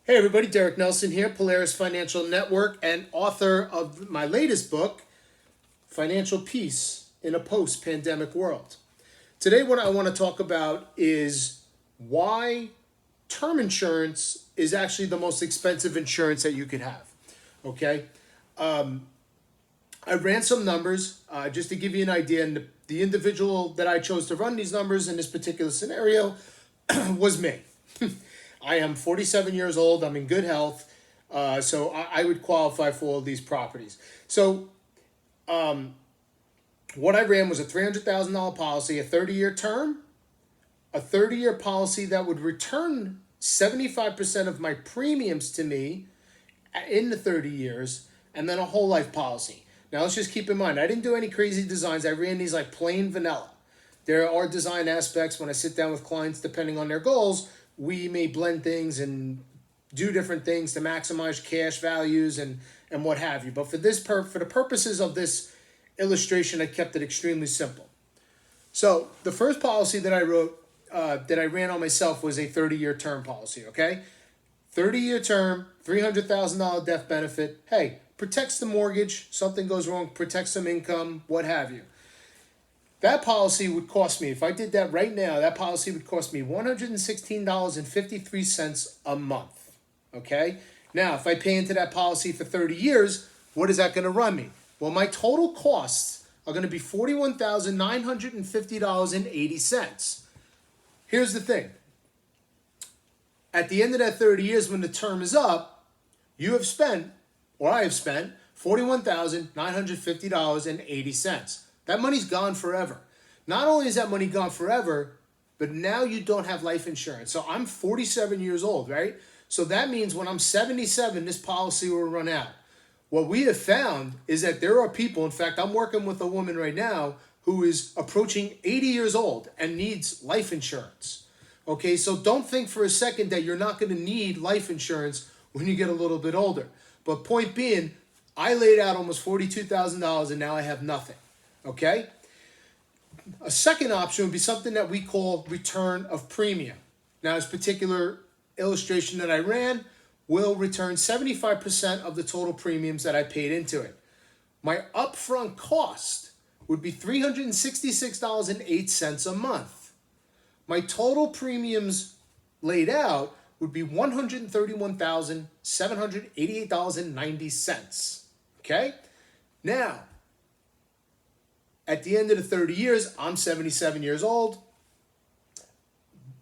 Hey everybody, Derek Nelson here, Polaris Financial Network, and author of my latest book, Financial Peace in a Post-Pandemic World. Today what I want to talk about is why term insurance is actually the most expensive insurance that you could have. Okay? I ran some numbers just to give you an idea, and the individual that I chose to run these numbers in this particular scenario was me. I am 47 years old. I'm in good health. So I would qualify for all these properties. So what I ran was a $300,000 policy, a 30-year term, a 30-year policy that would return 75% of my premiums to me in the 30 years, and then a whole life policy. Now let's just keep in mind, I didn't do any crazy designs. I ran these like plain vanilla. There are design aspects when I sit down with clients, depending on their goals. We may blend things and do different things to maximize cash values and what have you. But for the purposes of this illustration, I kept it extremely simple. So the first policy that I wrote, that I ran on myself, was a 30-year term policy. Okay, 30-year term, $300,000 death benefit. Hey, protects the mortgage. Something goes wrong, protects some income, what have you. That policy would cost me, if I did that right now, that policy would cost me $116.53 a month. Okay? Now, if I pay into that policy for 30 years, what is that going to run me? Well, my total costs are going to be $41,950.80. Here's the thing. At the end of that 30 years, when the term is up, you have spent, or I have spent, $41,950.80. That money's gone forever. Not only is that money gone forever, but now you don't have life insurance. So I'm 47 years old, right? So that means when I'm 77, this policy will run out. What we have found is that there are people, in fact, I'm working with a woman right now who is approaching 80 years old and needs life insurance. Okay, so don't think for a second that you're not going to need life insurance when you get a little bit older. But point being, I laid out almost $42,000 and now I have nothing. Okay? A second option would be something that we call return of premium. Now, this particular illustration that I ran will return 75% of the total premiums that I paid into it. My upfront cost would be $366.08 a month. My total premiums laid out would be $131,788.90. Okay? Now, at the end of the 30 years, I'm 77 years old.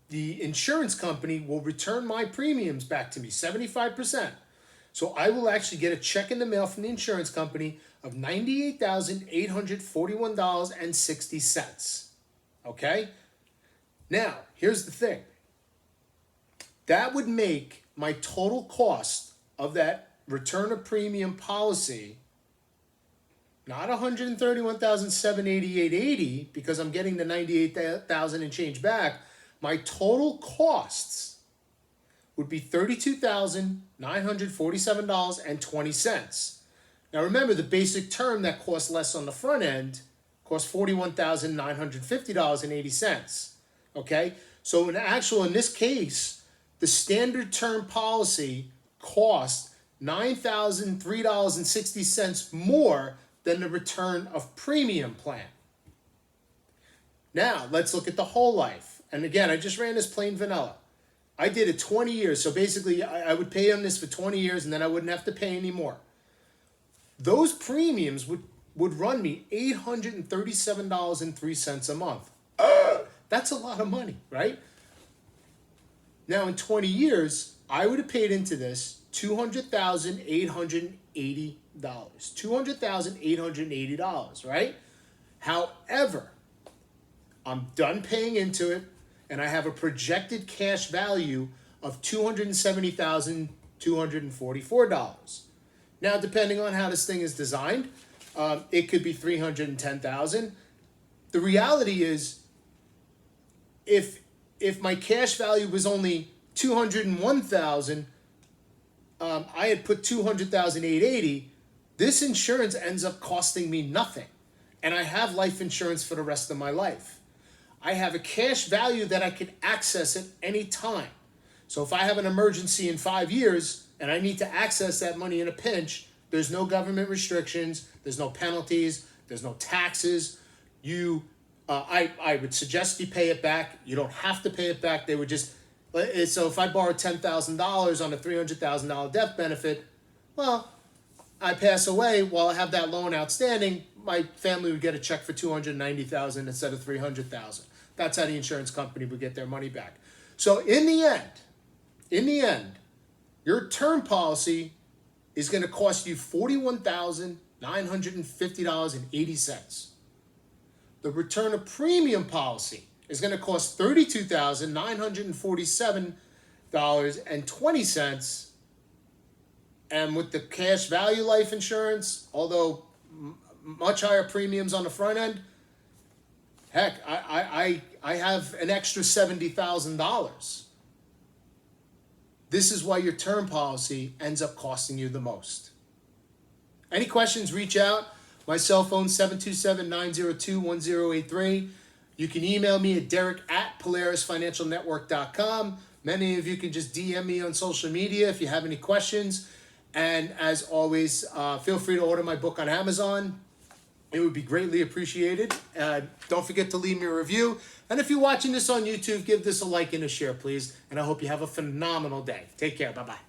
The insurance company will return my premiums back to me, 75%. So I will actually get a check in the mail from the insurance company of $98,841.60. Okay? Now, here's the thing. That would make my total cost of that return of premium policy not $131,788.80 because I'm getting the $98,000 and change back. My total costs would be $32,947.20. Now remember, the basic term that costs less on the front end costs $41,950.80. Okay? So in this case, the standard term policy cost $9,003.60 more than the return of premium plan. Now, let's look at the whole life. And again, I just ran this plain vanilla. I did it 20 years. So basically, I would pay on this for 20 years and then I wouldn't have to pay anymore. Those premiums would run me $837.03 a month. That's a lot of money, right? Now, in 20 years, I would have paid into this $200,880. $200,880, right? However, I'm done paying into it, and I have a projected cash value of $270,244. Now, depending on how this thing is designed, it could be $310,000. The reality is, if my cash value was only $201,000, I had put $200,880. This insurance ends up costing me nothing, and I have life insurance for the rest of my life. I have a cash value that I can access at any time. So if I have an emergency in 5 years and I need to access that money in a pinch, there's no government restrictions, there's no penalties, there's no taxes. I would suggest you pay it back. You don't have to pay it back. They would just, so if I borrow $10,000 on a $300,000 death benefit, well, I pass away while I have that loan outstanding, my family would get a check for $290,000 instead of $300,000. That's how the insurance company would get their money back. So in the end, your term policy is going to cost you $41,950.80. The return of premium policy is going to cost $32,947.20. And with the cash value life insurance, although much higher premiums on the front end, heck, I have an extra $70,000. This is why your term policy ends up costing you the most. Any questions, reach out. My cell phone, 727-902-1083. You can email me at derek@polarisfinancialnetwork.com. Many of you can just DM me on social media if you have any questions. And as always, feel free to order my book on Amazon. It would be greatly appreciated. Don't forget to leave me a review. And if you're watching this on YouTube, give this a like and a share, please. And I hope you have a phenomenal day. Take care. Bye-bye.